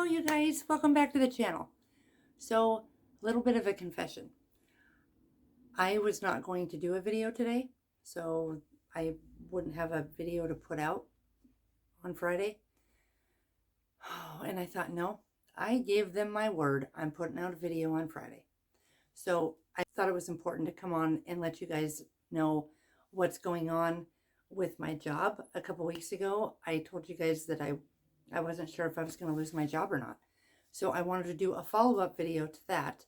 Hello, you guys. Welcome back to the channel. So, a little bit of a confession. I was not going to do a video today, so I wouldn't have a video to put out on Friday. Oh, and I thought, no, I gave them my word. I'm putting out a video on Friday. So, I thought it was important to come on and let you guys know what's going on with my job. A couple weeks ago, I told you guys that I wasn't sure if I was going to lose my job or not. So I wanted to do a follow-up video to that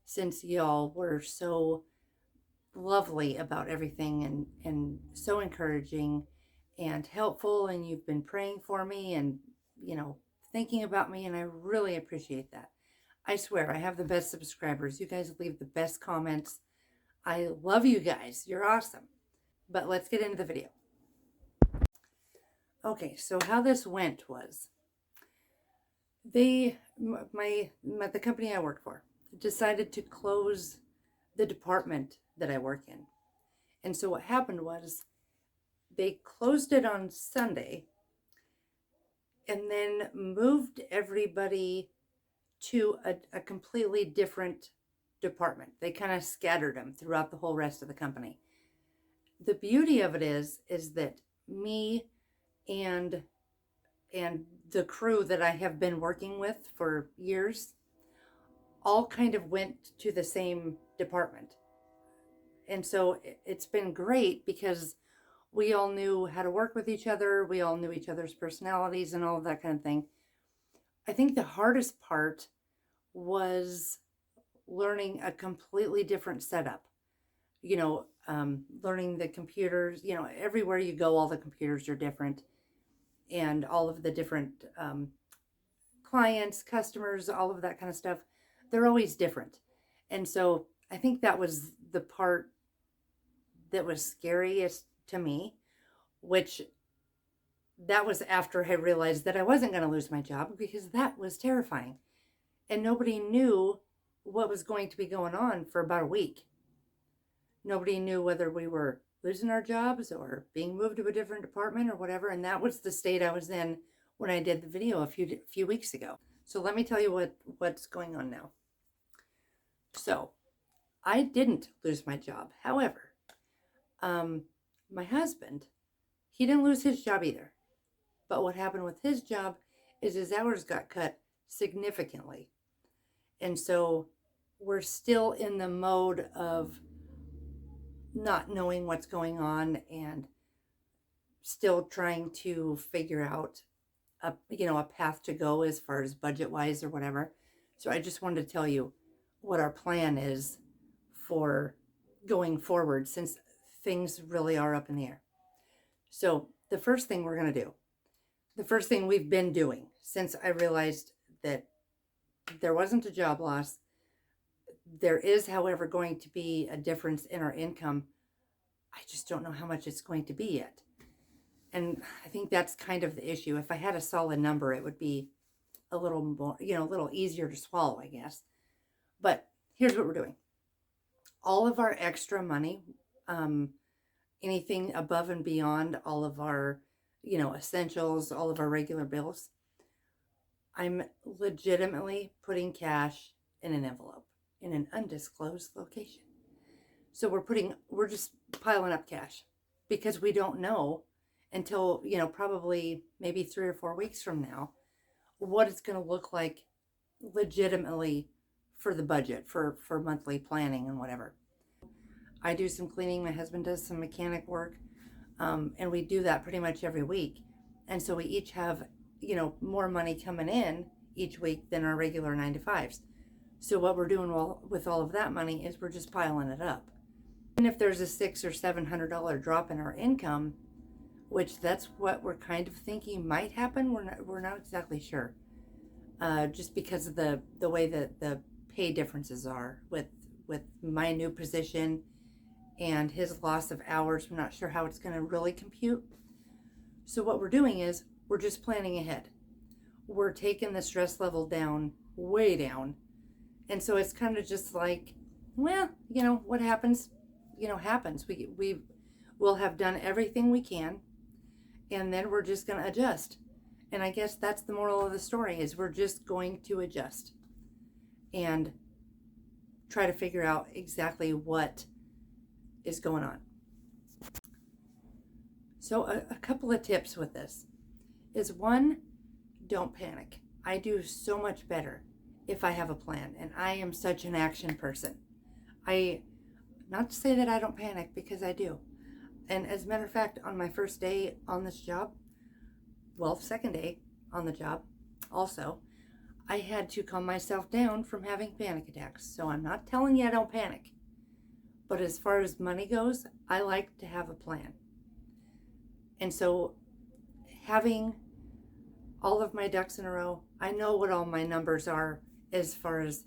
since y'all were so lovely about everything and so encouraging and helpful, and you've been praying for me and, thinking about me, and I really appreciate that. I swear, I have the best subscribers. You guys leave the best comments. I love you guys. You're awesome. But let's get into the video. Okay, so how this went was the company I work for decided to close the department that I work in. And so what happened was they closed it on Sunday and then moved everybody to a completely different department. They kind of scattered them throughout the whole rest of the company. The beauty of it is that me and the crew that I have been working with for years all kind of went to the same department. And so it's been great because we all knew how to work with each other. We all knew each other's personalities and all of that kind of thing. I think the hardest part was learning a completely different setup. Learning the computers, everywhere you go, all the computers are different. And all of the different clients, customers, all of that kind of stuff, they're always different. And so I think that was the part that was scariest to me, which that was after I realized that I wasn't going to lose my job, because that was terrifying. And nobody knew what was going to be going on for about a week. Nobody knew whether we were losing our jobs or being moved to a different department or whatever. And that was the state I was in when I did the video a few weeks ago. So let me tell you what's going on now. So I didn't lose my job. However, my husband, he didn't lose his job either. But what happened with his job is his hours got cut significantly. And so we're still in the mode of not knowing what's going on and still trying to figure out a path to go as far as budget wise or whatever. So I just wanted to tell you what our plan is for going forward, since things really are up in the air. So the first thing we're going to do, the first thing we've been doing since I realized that there wasn't a job loss, there is, however, going to be a difference in our income. I just don't know how much it's going to be yet. And I think that's kind of the issue. If I had a solid number, it would be a little more, a little easier to swallow, I guess. But here's what we're doing. All of our extra money, anything above and beyond all of our, essentials, all of our regular bills, I'm legitimately putting cash in an envelope in an undisclosed location. So we're just piling up cash because we don't know until, probably maybe 3 or 4 weeks from now, what it's going to look like legitimately for the budget, for monthly planning and whatever. I do some cleaning. My husband does some mechanic work. And we do that pretty much every week. And so we each have, more money coming in each week than our regular 9-to-5s. So what we're doing with all of that money is we're just piling it up. And if there's a $600 or $700 drop in our income, which that's what we're kind of thinking might happen, we're not exactly sure. Just because of the way that the pay differences are with my new position and his loss of hours. We're not sure how it's going to really compute. So what we're doing is we're just planning ahead. We're taking the stress level down, way down. And so it's kind of just like, well, what happens, happens. We'll have done everything we can, and then we're just going to adjust. And I guess that's the moral of the story, is we're just going to adjust and try to figure out exactly what is going on. So a couple of tips with this is, one, don't panic. I do so much better if I have a plan, and I am such an action person. Not to say that I don't panic, because I do. And as a matter of fact, on my first day on this job, well, second day on the job also, I had to calm myself down from having panic attacks. So I'm not telling you I don't panic. But as far as money goes, I like to have a plan. And so having all of my ducks in a row, I know what all my numbers are as far as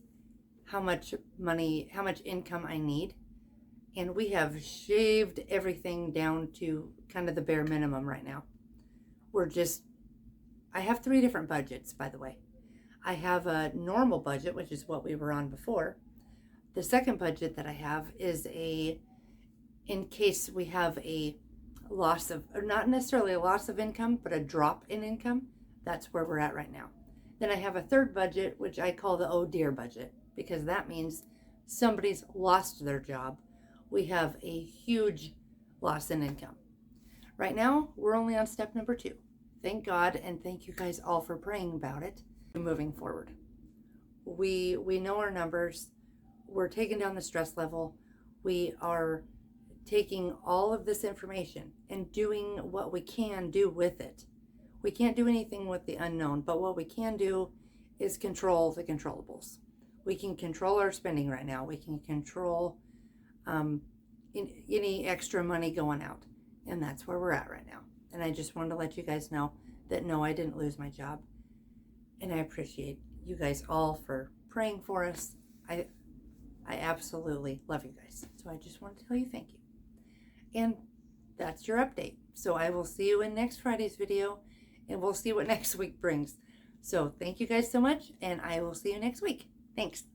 how much money, how much income I need. And we have shaved everything down to kind of the bare minimum right now. I have 3 different budgets, by the way. I have a normal budget, which is what we were on before. The second budget that I have is in case we have a loss of, or not necessarily a loss of income, but a drop in income. That's where we're at right now. Then I have a third budget, which I call the oh dear budget, because that means somebody's lost their job. We have a huge loss in income. Right now, we're only on step number 2. Thank God, and thank you guys all for praying about it. Moving forward, we know our numbers. We're taking down the stress level. We are taking all of this information and doing what we can do with it. We can't do anything with the unknown, but what we can do is control the controllables. We can control our spending right now. We can control any extra money going out, and that's where we're at right now. And I just wanted to let you guys know that no, I didn't lose my job, and I appreciate you guys all for praying for us. I absolutely love you guys, so I just want to tell you thank you. And that's your update. So I will see you in next Friday's video, and we'll see what next week brings. So thank you guys so much, and I will see you next week. Thanks.